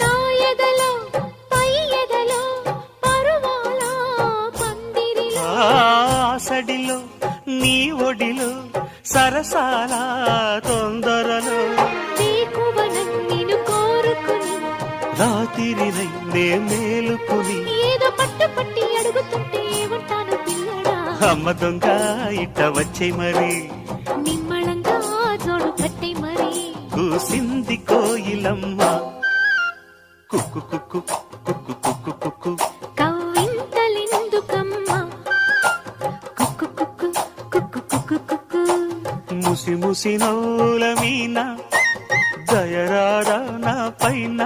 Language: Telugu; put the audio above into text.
నా ఎదలో పై ఎదలో పరువాల పందిరిలో ఆసడిలో నీ ఒడిలో సరసాల తొందరలో నిన్ను కోరుకుని రాత్రినై నే మేలుకుని ఏదో పట్టు పట్టి అడుగుతుంటే ఉంటాను పిల్లడా అమ్మ దొంగ ఇట్ట వచ్చే మరి నిమ్మళంగా జోడు కట్టే మరి కూసింది కోయిలమ్మ కుక్కు కుక్కు కుక్కు కుక్కు కుక్కు కవ్వింతలెందుకమ్మా కుక్కు కుక్కు కుక్కు కుక్కు కుక్కు ముసి ముసి నవ్వుల మీన దయరారా నా పైన